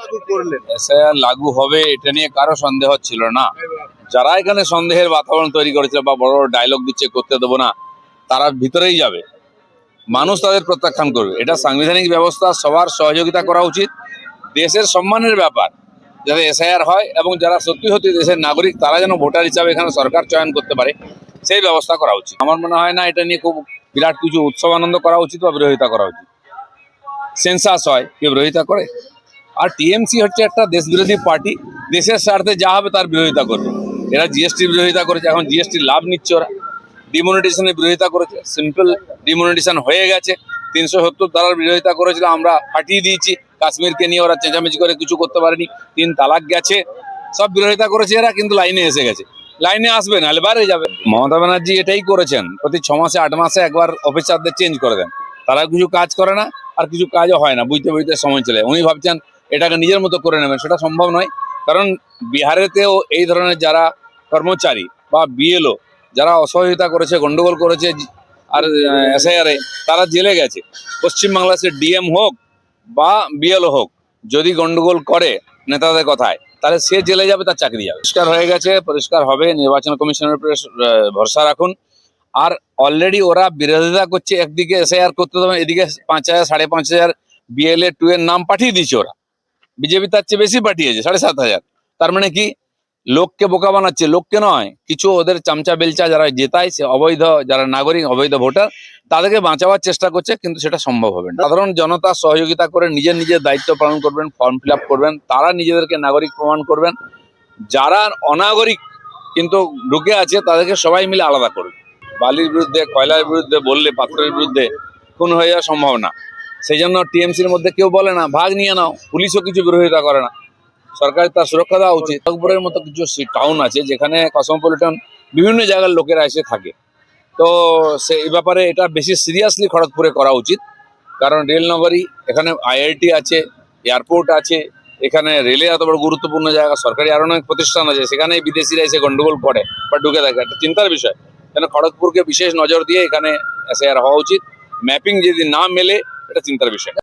লাগু করলেন? এসআইআর লাগু হবে এটা নিয়ে কারো সন্দেহ ছিল না। যারা এখানে সন্দেহের বাতাবরণ তৈরি করেছিল বা বড় বড় ডায়লগ দিচ্ছে করতে দেবো না, তারা ভিতরেই যাবে, মানুষ তাদের প্রত্যাখ্যান করবে। এটা সাংবিধানিক ব্যবস্থা, সবার সহযোগিতা করা উচিত। দেশের সম্মানের ব্যাপার যাতে এসআইআর হয় এবং যারা সত্যি সত্যি দেশের নাগরিক তারা যেন ভোটার হিসাবে এখানে সরকার চয়ন করতে পারে, সেই ব্যবস্থা করা উচিত। আমার মনে হয় না এটা নিয়ে খুব বিরাট কিছু উৎসব আনন্দ করা উচিত বা বিরোধিতা করা উচিত। সেন্সাস হয়, কেউ বিরোধিতা করে? আর টিএমসি হচ্ছে একটা দেশ বিরোধী পার্টি, দেশের স্বার্থে যা হবে তার বিরোধিতা করবে। এরা জিএসটির বিরোধিতা করেছে, এখন জিএসটির লাভ নিচ্ছে ওরা। ডিমনিটাইজেশনের বিরোধিতা করেছে, সিম্পল ডিমনিটাইজেশন হয়ে গেছে। 370 ধারার বিরোধিতা করেছিল, আমরা ফাটিয়ে দিয়েছি। কাশ্মীরকে নিয়ে ওরা চেঁচামেচি করে কিছু করতে পারেনি। 3 তালাক গেছে, সব বিরোধিতা করেছে এরা, কিন্তু লাইনে এসে গেছে। লাইনে আসবে না হলে বাইরে যাবে। মমতা ব্যানার্জি এটাই করেছেন, প্রতি 6 মাসে 8 মাসে একবার অফিসারদের চেঞ্জ করে দেন। তারা কিছু কাজ করে না, আর কিছু কাজও হয় না, বুঝতে বুঝতে সময় চলে। উনি ভাবছেন এটাকে নিজের মতো করে নেবেন, সেটা সম্ভব নয়। কারণ বিহারেতেও এই ধরনের যারা কর্মচারী বা বিএলও যারা অসহযোগিতা করেছে, গন্ডগোল করেছে আর এসআইআরে, তারা জেলে গেছে। পশ্চিমবাংলার সে ডিএম হোক বা বিএলও হোক, যদি গন্ডগোল করে নেতাদের কথায়, তাহলে সে জেলে যাবে, তার চাকরি যাবে। পরিষ্কার হয়ে গেছে, পরিষ্কার হবে। নির্বাচন কমিশনের উপরে ভরসা রাখুন। আর অলরেডি ওরা বিরোধিতা করছে, একদিকে এসআইআর করতে দেবে, এদিকে 5,000 5,500 বিএলএ 2 এর নাম পাঠিয়ে দিচ্ছে ওরা। বিজেপি তার চেয়ে বেশি পাঠিয়েছে, 7,500। তার মানে কি? লোককে বোকা বানাচ্ছে, লোককে নয়। কিছু ওদের চামচা বেলচা যারা জেতায়, সে অবৈধ যারা নাগরিক, অবৈধ ভোটার, তাদেরকে বাঁচাবার চেষ্টা করছে, কিন্তু সেটা সম্ভব হবে না। সাধারণ জনতা সহযোগিতা করে নিজের নিজের দায়িত্ব পালন করবেন, ফর্ম ফিল আপ করবেন, তারা নিজেদেরকে নাগরিক প্রমাণ করবেন। যারা অনাগরিক কিন্তু ঢুকে আছে, তাদেরকে সবাই মিলে আলাদা করবে। বালির বিরুদ্ধে, কয়লার বিরুদ্ধে বললে পাথরের বিরুদ্ধে খুন হয়ে যাওয়া সম্ভব না। সেই জন্য টিএমসির মধ্যে কেউ বলে না ভাগ নিয়ে নাও, পুলিশও কিছু বিরোধিতা করে না। সরকারের তার সুরক্ষা দেওয়া উচিত। খড়গপুরের মতো কিছু টাউন আছে যেখানে কসমোপলিটন বিভিন্ন জায়গার লোকেরা এসে থাকে, তো এই ব্যাপারে এটা বেশি সিরিয়াসলি খড়গপুরে করা উচিত। কারণ রেল নগরী, এখানে আইআইটি আছে, এয়ারপোর্ট আছে, এখানে রেলে এত বড় গুরুত্বপূর্ণ জায়গা, সরকারি আরো অনেক প্রতিষ্ঠান আছে, সেখানে বিদেশিরা এসে গন্ডগোল করে বা ঢুকে থাকে। একটা চিন্তার বিষয়। কেন খড়গপুরকে বিশেষ নজর দিয়ে এখানে এসআইআর হওয়া উচিত। ম্যাপিং যদি না মেলে, এটা চিন্তার বিষয়।